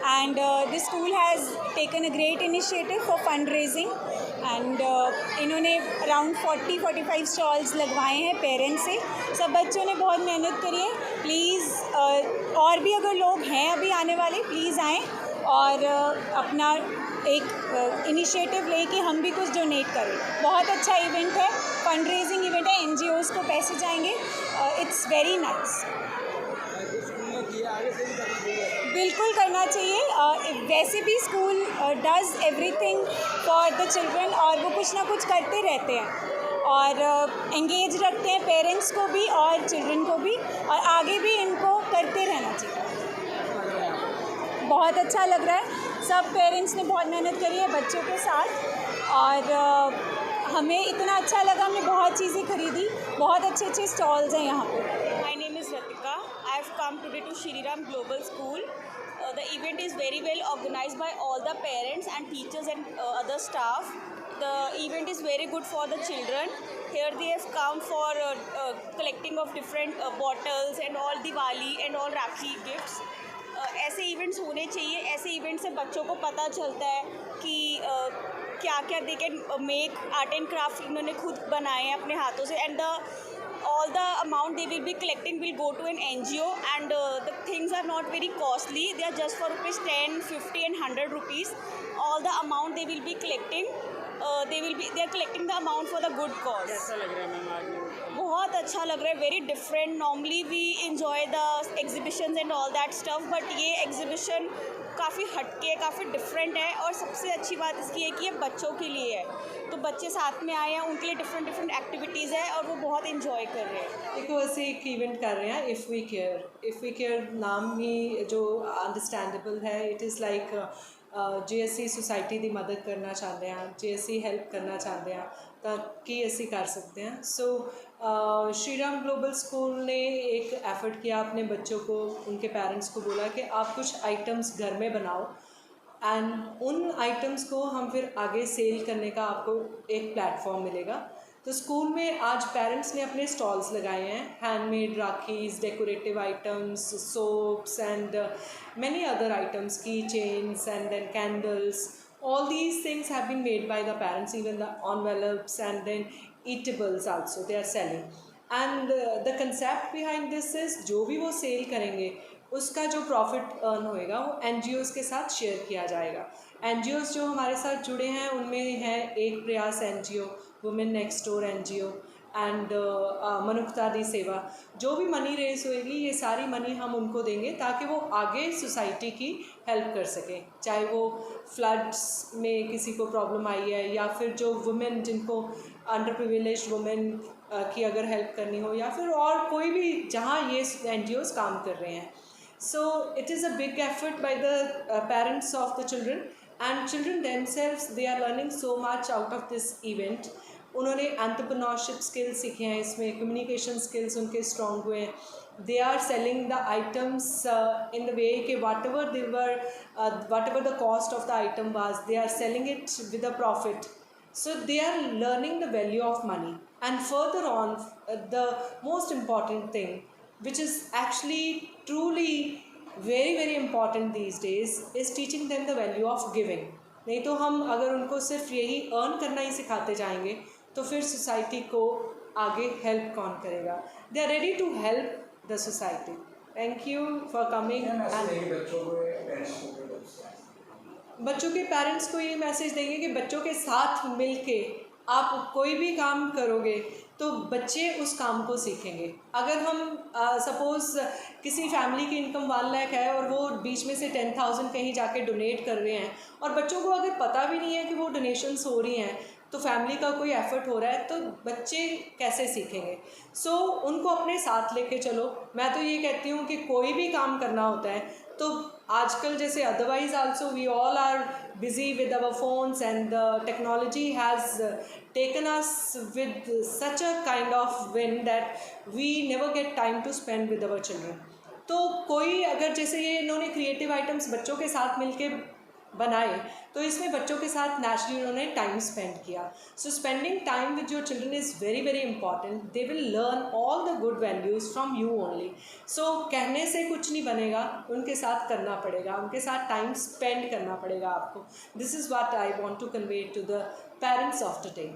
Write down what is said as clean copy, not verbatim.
and this school has taken a great initiative for fundraising and इन्होंने around 40-45 stalls लगवाए हैं parents से। सब बच्चों ने बहुत मेहनत करी है। प्लीज़ और भी अगर लोग हैं अभी आने वाले, प्लीज़ आएँ और अपना एक इनिशिएटिव ले कि हम भी कुछ डोनेट करें। बहुत अच्छा इवेंट है, फंड रेजिंग इवेंट है, NGOs को पैसे जाएंगे। It's very nice. बिल्कुल करना चाहिए। वैसे भी school does everything for the children और वो कुछ ना कुछ करते रहते हैं और एंगेज रखते हैं पेरेंट्स को भी और चिल्ड्रन को भी, और आगे भी इनको करते रहना चाहिए। बहुत अच्छा लग रहा है। सब पेरेंट्स ने बहुत मेहनत करी है बच्चों के साथ और हमें इतना अच्छा लगा, हमने बहुत चीज़ें खरीदी। बहुत अच्छे अच्छे स्टॉल्स हैं यहाँ पे। My name is Ratika. I have come today to Shri Ram Global School. The event is very well organized by all the parents and teachers and other staff. The event is very good for the children. Here they have come for collecting of different bottles and all Diwali and all Rakhi gifts. ऐसे events होने चाहिए। ऐसे event से बच्चों को पता चलता है कि क्या क्या they can make. Art and craft इन्होंने खुद बनाए हैं अपने हाथों से and all the amount they will be collecting will go to an NGO and the things are not very costly. They are just for rupees 10, 50 and 100 rupees. All the amount they will be collecting, they are collecting the amount for the good cause. कैसा लग रहा है ma'am आज? बहुत अच्छा लग रहा है। Very different. Normally we enjoy the exhibitions and all that stuff, but ये एग्जीबिशन काफ़ी हटके, काफ़ी डिफरेंट है और सबसे अच्छी बात इसकी है कि ये बच्चों के लिए है। तो बच्चे साथ में आए हैं, उनके लिए डिफरेंट डिफरेंट एक्टिविटीज़ है और वो बहुत इंजॉय कर रहे हैं। देखो ऐसे एक इवेंट कर रहे हैं इफ़ वी केयर नाम ही जो अंडरस्टैंडेबल है। It is like GSC society की मदद करना चाहते हैं, GSC हेल्प करना चाहते हैं ताकि असी कर सकते हैं। सो श्री राम ग्लोबल स्कूल ने एक एफ़र्ट किया, अपने बच्चों को, उनके पेरेंट्स को बोला कि आप कुछ आइटम्स घर में बनाओ एंड उन आइटम्स को हम फिर आगे सेल करने का आपको एक प्लेटफॉर्म मिलेगा। तो स्कूल में आज पेरेंट्स ने अपने स्टॉल्स लगाए हैं, handmade rakhis, decorative items, soaps and many other items, key chains and then candles. All these things have been made by the parents, even the envelopes and then eatables also they are selling. And the concept behind this is जो भी वो cell करेंगे उसका जो profit earn होएगा वो NGOs के साथ शेयर किया जाएगा। NGOs जो हमारे साथ जुड़े हैं उनमें है एक प्रयास NGO, women next door NGO and मनुष्यता दी सेवा। जो भी मनी रेस होएगी ये सारी मनी हम उनको देंगे ताकि वो आगे सोसाइटी की हेल्प कर सकें, चाहे वो फ्लड्स में किसी को प्रॉब्लम आई है या फिर जो वुमेन जिनको अंडर प्रिविलेज्ड वुमेन की अगर हेल्प करनी हो या फिर और कोई भी जहाँ ये NGOs काम कर रहे हैं। So it is a big effort by the parents of the children and children themselves. They are learning so much out of this event. उन्होंने एंटरप्रेन्योरशिप स्किल्स सीखे हैं, इसमें कम्युनिकेशन स्किल्स उनके स्ट्रॉन्ग हुए हैं। They are selling the items in the way कि whatever the cost of the item was, they are selling it with a profit. So they are learning the value of money and further on the most important thing which is actually truly very very important these days is teaching them the value of giving. नहीं तो हम अगर उनको सिर्फ यही earn करना ही सिखाते जाएंगे तो फिर सोसाइटी को आगे हेल्प कौन करेगा। They are ready to help the society. Thank you for coming. बच्चों के पेरेंट्स को ये मैसेज देंगे कि बच्चों के साथ मिल के आप कोई भी काम करोगे तो बच्चे उस काम को सीखेंगे। अगर हम सपोज़ किसी फैमिली की इनकम 1 लाख है और वो बीच में से 10,000 कहीं जाके डोनेट कर रहे हैं और बच्चों को अगर पता भी नहीं है कि वो डोनेशंस हो रही हैं तो फैमिली का कोई एफ़र्ट हो रहा है तो बच्चे कैसे सीखेंगे। सो उनको अपने साथ लेके चलो। मैं तो ये कहती हूँ कि कोई भी काम करना होता है तो आजकल जैसे otherwise also we all are busy with our phones and the technology has taken us with such a kind of win that we never get time to spend with our children. तो कोई अगर जैसे ये इन्होंने creative items बच्चों के साथ मिलके बनाए तो इसमें बच्चों के साथ नेचुरली उन्होंने टाइम स्पेंड किया. So spending time with your children is very very important. They will learn all the good values from you only. So कहने से कुछ नहीं बनेगा, उनके साथ करना पड़ेगा, उनके साथ टाइम स्पेंड करना पड़ेगा आपको. This is what I want to convey to the parents of today.